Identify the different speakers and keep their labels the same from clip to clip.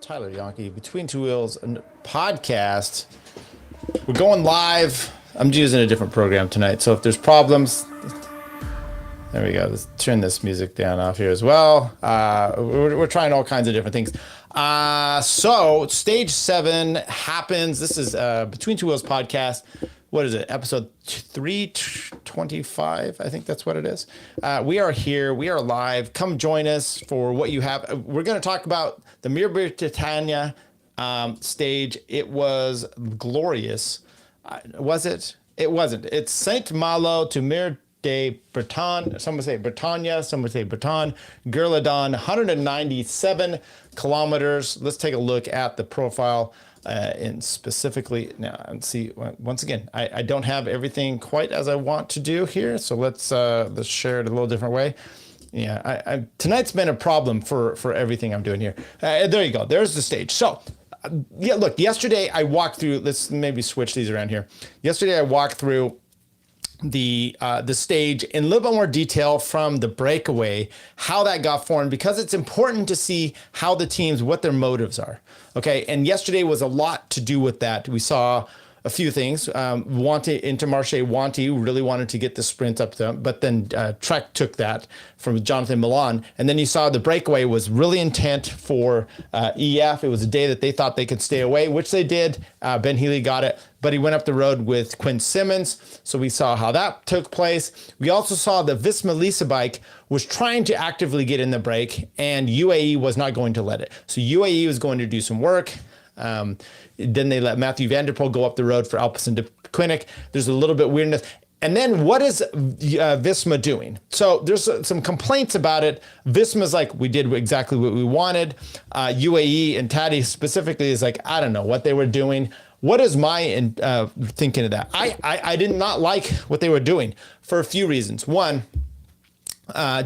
Speaker 1: Tyler Yonke, Between Two Wheels podcast. We're going live. I'm using a different program tonight, so if there's problems, there we go. Let's turn this music down off here as well. We're trying all kinds of different things. So stage 7 happens. This is Between Two Wheels podcast. What is it? Episode 325. I think that's what it is. We are here. We are live. Come join us for what you have. We're going to talk about the Mûr-de-Bretagne stage. It was glorious. Was it? It wasn't. It's Saint-Malo to Mûr-de-Bretagne. Some would say Bretagne. Some would say Bretagne. Guerlédan, 197 kilometers. Let's take a look at the profile. And specifically now, and see, once again, I don't have everything quite as I want to do here, so let's share it a little different way. Yeah, tonight's been a problem for everything I'm doing here. There you go. There's the stage. So, yeah, look, yesterday I walked through. Let's maybe switch these around here. Yesterday I walked through the stage in a little bit more detail from the breakaway, how that got formed, because it's important to see how the teams, what their motives are. Okay, and yesterday was a lot to do with that. We saw a few things. Wanty really wanted to get the sprint up to, but then Trek took that from Jonathan Milan. And then you saw the breakaway was really intent for EF. It was a day that they thought they could stay away, which they did. Ben Healy got it, but he went up the road with Quinn Simmons. So we saw how that took place. We also saw the Visma Lisa bike was trying to actively get in the break, and UAE was not going to let it. So UAE was going to do some work. Then they let Matthew van der Poel go up the road for Alpecin de Quinnic. There's a little bit weirdness. And then what is Visma doing? So there's some complaints about it. Visma's like, we did exactly what we wanted. UAE and Taddy specifically is like, I don't know what they were doing. What is my thinking of that? I did not like what they were doing for a few reasons. One,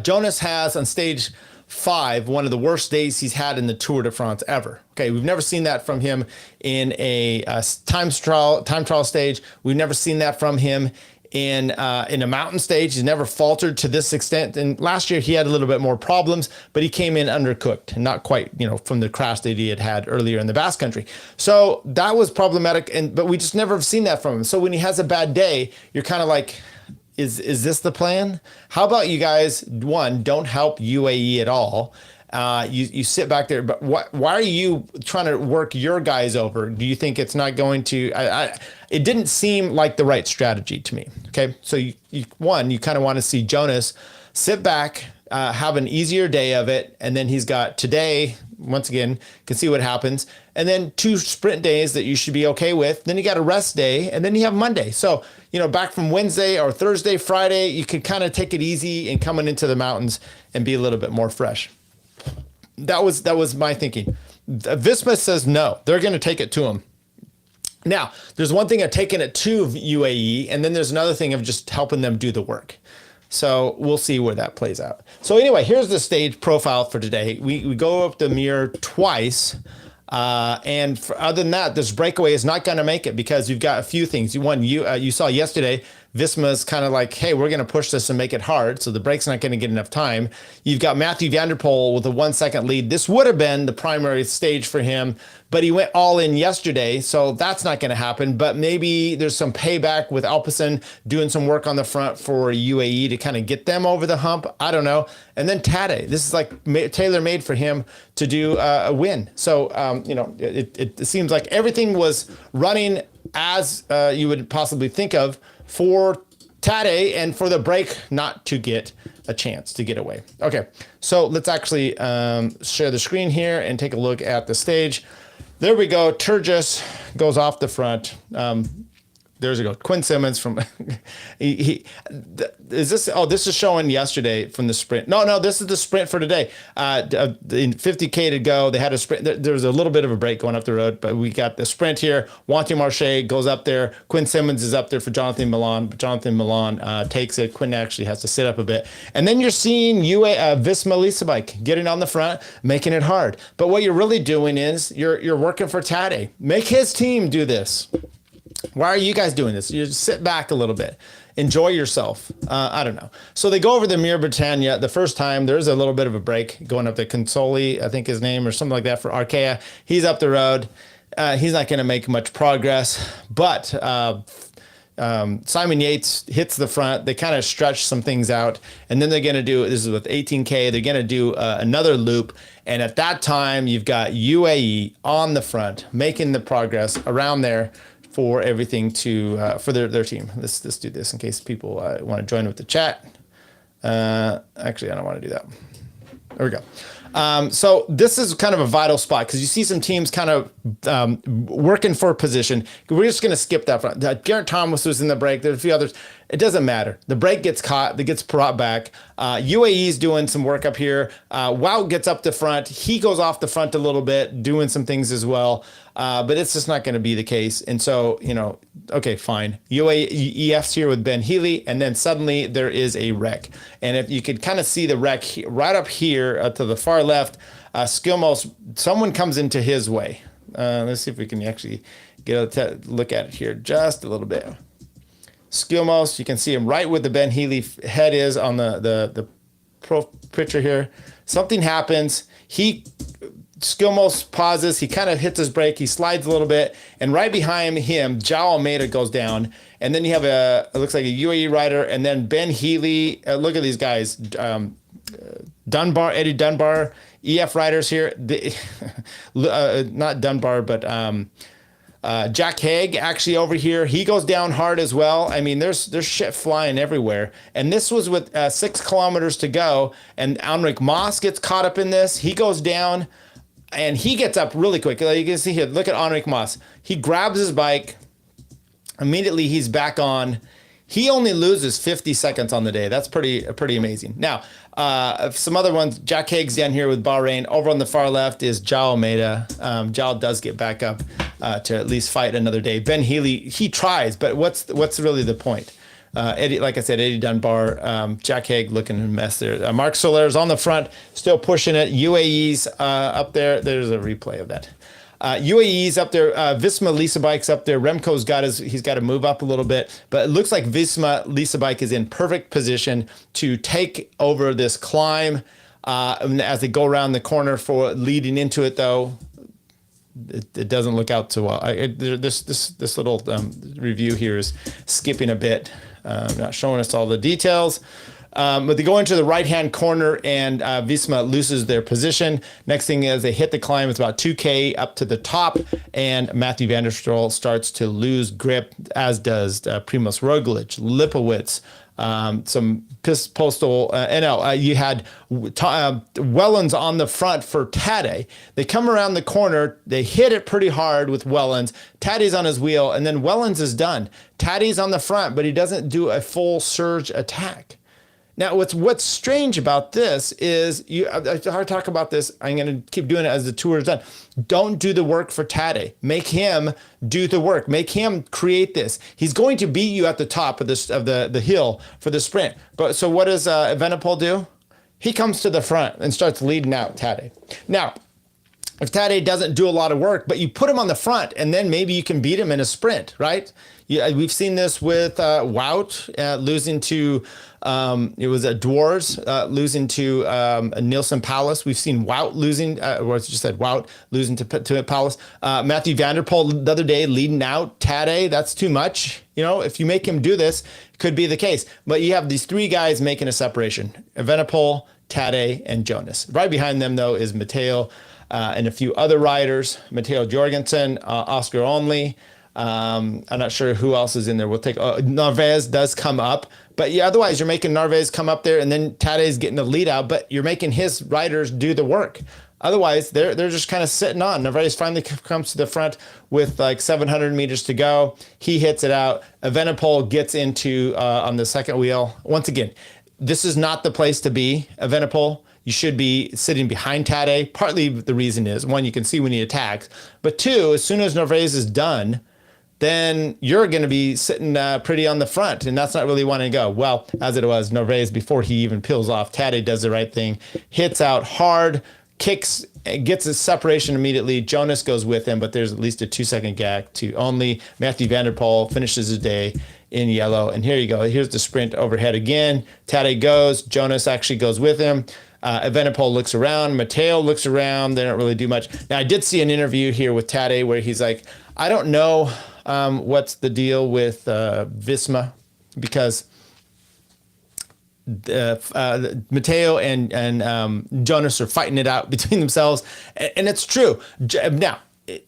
Speaker 1: Jonas has on stage 5 one of the worst days he's had in the Tour de France ever. Okay, we've never seen that from him in a time trial stage. We've never seen that from him in a mountain stage. He's never faltered to this extent. And last year he had a little bit more problems, but he came in undercooked and not quite, from the crash that he had earlier in the Basque Country. So that was problematic, but we just never have seen that from him. So when he has a bad day, you're kind of like, Is this the plan? How about you guys, one, don't help UAE at all. You sit back there, but why are you trying to work your guys over? Do you think it's not going to, it didn't seem like the right strategy to me. Okay. So you kind of want to see Jonas sit back, have an easier day of it. And then he's got today, once again, can see what happens. And then 2 sprint days that you should be okay with. Then you got a rest day, and then you have Monday. So, back from Wednesday or Thursday, Friday, you can kind of take it easy and coming into the mountains and be a little bit more fresh. That was my thinking. Visma says no, they're going to take it to him. Now, there's one thing of taking it to UAE, and then there's another thing of just helping them do the work. So we'll see where that plays out. So anyway, here's the stage profile for today. We go up the Mûr twice. And other than that, this breakaway is not going to make it because you've got a few things. You saw yesterday, Visma's kind of like, hey, we're going to push this and make it hard. So the break's not going to get enough time. You've got Matthew van der Poel with a 1 second lead. This would have been the primary stage for him, but he went all in yesterday. So that's not going to happen. But maybe there's some payback with Alpecin doing some work on the front for UAE to kind of get them over the hump. I don't know. And then Tadej, this is like tailor-made for him to do a win. So, it seems like everything was running as you would possibly think of for Tadej and for the break not to get a chance to get away. Okay, so let's actually share the screen here and take a look at the stage. There we go. Turgis goes off the front. There's a go. Quinn Simmons from is this? Oh, this is showing yesterday from the sprint. No, this is the sprint for today. In 50K to go, they had a sprint. There was a little bit of a break going up the road, but we got the sprint here. Wanty Marché goes up there. Quinn Simmons is up there for Jonathan Milan, but Jonathan Milan takes it. Quinn actually has to sit up a bit, and then you're seeing Visma Lisa bike getting on the front, making it hard. But what you're really doing is you're working for Tadej. Make his team do this. Why are you guys doing this? You just sit back a little bit. enjoy yourself. I don't know. So they go over the Mûr-de-Bretagne the first time. There's a little bit of a break going up to Consoli, I think his name, or something like that for Arkea. He's up the road. He's not going to make much progress, but Simon Yates hits the front. They kind of stretch some things out, and then they're going to do, this is with 18K, they're going to do another loop. And at that time, you've got UAE on the front, making the progress around there for everything to, for their team. Let's do this in case people want to join with the chat. Actually, I don't want to do that. There we go. So this is kind of a vital spot because you see some teams kind of working for position. We're just going to skip that front. Geraint Thomas was in the break. There's a few others. It doesn't matter. The break gets caught. It gets brought back. UAE's doing some work up here. Wout gets up the front. He goes off the front a little bit, doing some things as well. But it's just not going to be the case. And so, okay, fine. UAEF's here with Ben Healy, and then suddenly there is a wreck. And if you could kind of see the wreck right up here to the far left, Skilmos, someone comes into his way. Let's see if we can actually get a look at it here just a little bit. Skilmos, you can see him right where the Ben Healy head is on the pro picture here. Something happens. Skilmos pauses. He kind of hits his brake. He slides a little bit, and right behind him, João Almeida goes down. And then you have it looks like a UAE rider, and then Ben Healy. Look at these guys. Eddie Dunbar, EF riders here. Not Dunbar, but Jack Haig actually over here. He goes down hard as well. I mean, there's shit flying everywhere. And this was with 6 kilometers to go. And Enric Mas gets caught up in this. He goes down. And he gets up really quick. Like you can see here, look at Enric Mas. He grabs his bike. Immediately, he's back on. He only loses 50 seconds on the day. That's pretty amazing. Now, some other ones. Jack Haig's down here with Bahrain. Over on the far left is João Almeida. João does get back up to at least fight another day. Ben Healy, he tries, but what's really the point? Eddie, like I said, Eddie Dunbar, Jack Haig looking a mess there. Marc Soler's on the front, still pushing it. UAE's up there. There's a replay of that. UAE's up there. Visma Lisa Bike's up there. Remco's he's got to move up a little bit, but it looks like Visma Lisa Bike is in perfect position to take over this climb as they go around the corner for leading into it, though. It doesn't look out so well. This little review here is skipping a bit, not showing us all the details. But they go into the right-hand corner, and Visma loses their position. Next thing is they hit the climb. It's about 2K up to the top, and Matthew van der Strohe starts to lose grip, as does Primoz Roglic, Lipowitz, some postal NL. You had Wellens on the front for Tadej. They come around the corner. They hit it pretty hard with Wellens. Tadej's on his wheel, and then Wellens is done. Tadej's on the front, but he doesn't do a full surge attack. Now, what's strange about this is, I talk about this, I'm going to keep doing it as the tour is done. Don't do the work for Tadej. Make him do the work. Make him create this. He's going to beat you at the top of the hill for the sprint. But so what does Evenepoel do? He comes to the front and starts leading out Tadej. Now, if Tadej doesn't do a lot of work, but you put him on the front, and then maybe you can beat him in a sprint, right? Yeah, we've seen this with Wout losing to it was Dwars losing to Nielsen Palace. We've seen Wout losing, or I just said Wout losing to Palace. Matthew van der Poel the other day leading out Tadej. That's too much. If you make him do this, it could be the case. But you have these 3 guys making a separation: Evenepoel, Tadej, and Jonas. Right behind them, though, is Matteo and a few other riders: Matteo Jorgensen, Oscar Only. I'm not sure who else is in there. We'll take Narvaez does come up, but yeah, otherwise you're making Narvaez come up there, and then Tadej's getting the lead out, but you're making his riders do the work. Otherwise, they're just kind of sitting on. Narvaez finally comes to the front with like 700 meters to go. He hits it out. Evenepoel gets into on the second wheel. Once again, this is not the place to be, Evenepoel. You should be sitting behind Tadej. Partly the reason is, 1, you can see when he attacks, but 2, as soon as Narvaez is done, then you're going to be sitting pretty on the front, and that's not really wanting to go. Well, as it was, Narvaez, before he even peels off, Tadej does the right thing, hits out hard, kicks, gets his separation immediately. Jonas goes with him, but there's at least a 2-second gap to only. Matthew Van Der Poel finishes his day in yellow. And here you go. Here's the sprint overhead again. Tadej goes. Jonas actually goes with him. Evenepoel looks around. Matteo looks around. They don't really do much. Now, I did see an interview here with Tadej where he's like, I don't know what's the deal with Visma, because Matteo and Jonas are fighting it out between themselves. And it's true. Now,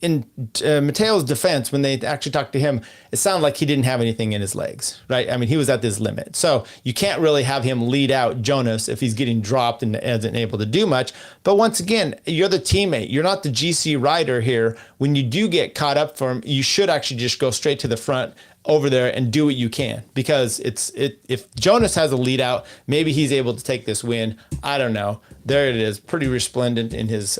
Speaker 1: in Matteo's defense, when they actually talked to him, it sounded like he didn't have anything in his legs, right? I mean, he was at this limit. So you can't really have him lead out Jonas if he's getting dropped and isn't able to do much. But once again, you're the teammate. You're not the GC rider here. When you do get caught up for him, you should actually just go straight to the front over there and do what you can, because if Jonas has a lead out, maybe he's able to take this win. I don't know. There it is, pretty resplendent in his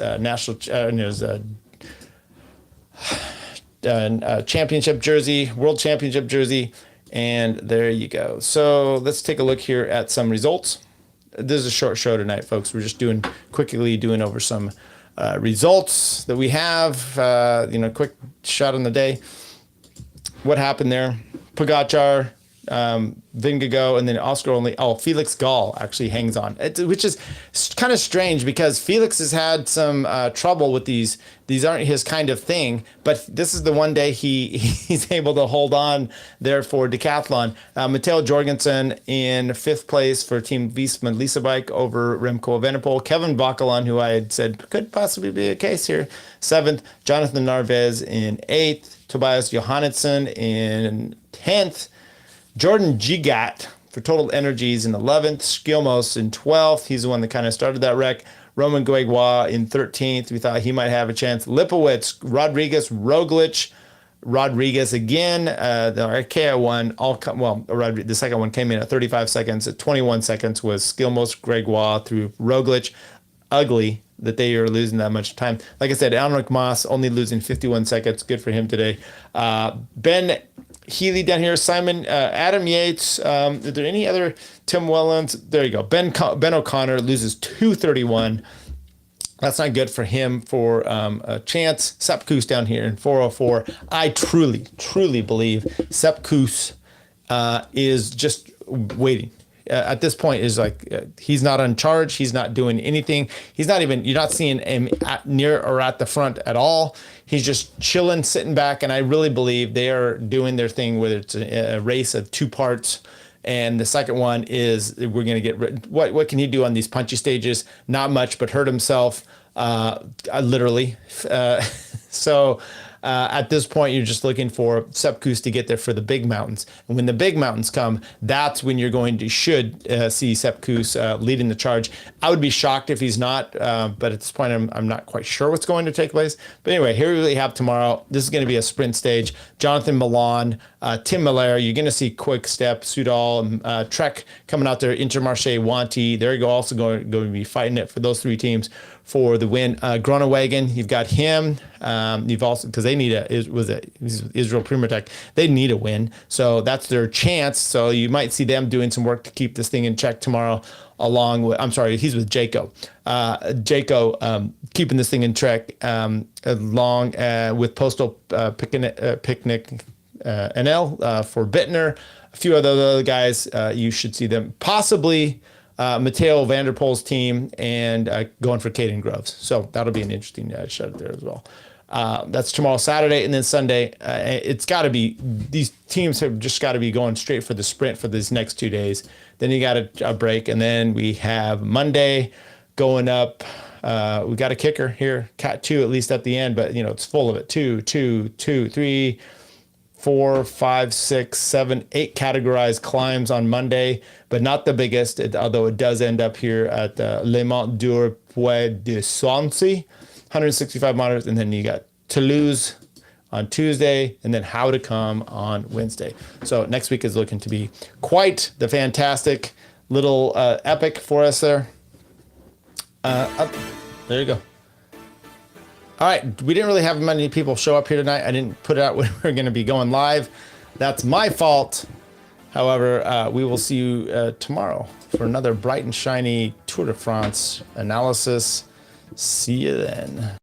Speaker 1: championship jersey, world championship jersey, and there you go. So let's take a look here at some results. This is a short show tonight, folks. We're just quickly doing over some results that we have. Quick shot on the day. What happened there? Pogacar, Vingegaard, and then Oscar only. Oh, Felix Gall actually hangs on, which is kind of strange because Felix has had some trouble with these. These aren't his kind of thing, but this is the one day he's able to hold on there for decathlon. Matteo Jorgensen in 5th place for Team Visma Lisa Bike over Remco Evenepoel. Kevin Bakalan, who I had said could possibly be a case here, 7th. Jonathan Narvaez in 8th. Tobias Johannesson in 10th. Jordan Gigat for Total Energies in 11th. Skilmos in 12th. He's the one that kind of started that wreck. Roman Guegua in 13th. We thought he might have a chance. Lipowitz, Rodriguez, Roglic, Rodriguez again. The Arkea one, the second one came in at 35 seconds. At 21 seconds was Skilmos, Gregoire through Roglic. Ugly that they are losing that much time. Like I said, Almeric Moss only losing 51 seconds. Good for him today. Ben Healy down here. Simon, Adam Yates. Are there any other? Tim Wellens. There you go. Ben O'Connor loses 2:31. That's not good for him for a chance. Sepp Kuss down here in 4:04. I truly believe Sepp Kuss is just waiting. At this point is like he's not on charge. He's not doing anything. You're not seeing him near or at the front at all. He's just chilling, sitting back. And I really believe they are doing their thing, whether it's a race of 2 parts. And the second one is we're going to get what can he do on these punchy stages? Not much, but hurt himself literally. So at this point, you're just looking for Sepp Kuss to get there for the big mountains. And when the big mountains come, that's when you're should see Sepp Kuss leading the charge. I would be shocked if he's not, but at this point, I'm not quite sure what's going to take place. But anyway, here we really have tomorrow. This is going to be a sprint stage. Jonathan Milan, Tim Miller, you're going to see Quick Step, Soudal, Trek coming out there, Intermarché, Wanty. They're also going to be fighting it for those 3 teams for the win. Groenewegen, you've got him. You've also, because they need Israel Premier Tech, they need a win. So that's their chance. So you might see them doing some work to keep this thing in check tomorrow along with, he's with Jaco. Jaco keeping this thing in check along with Postal Picnic NL for Bittner. A few other guys, you should see them possibly Matteo Van Der Poel's team and going for Caden Groves. So that'll be an interesting shot there as well. That's tomorrow, Saturday, and then Sunday. It's got to be, these teams have just got to be going straight for the sprint for these next 2 days. Then you got a break, and then we have Monday going up. We got a kicker here, Cat 2 at least at the end, but it's full of it. 2, 3, 4, 5, 6, 7, 8 categorized climbs on Monday, but not the biggest, although it does end up here at Le Mont du Puy de Swansea, 165 miles, and then you got Toulouse on Tuesday, and then How to Come on Wednesday. So next week is looking to be quite the fantastic little epic for us there. There you go. All right, we didn't really have many people show up here tonight. I didn't put it out when we were going to be going live. That's my fault. However, we will see you tomorrow for another bright and shiny Tour de France analysis. See you then.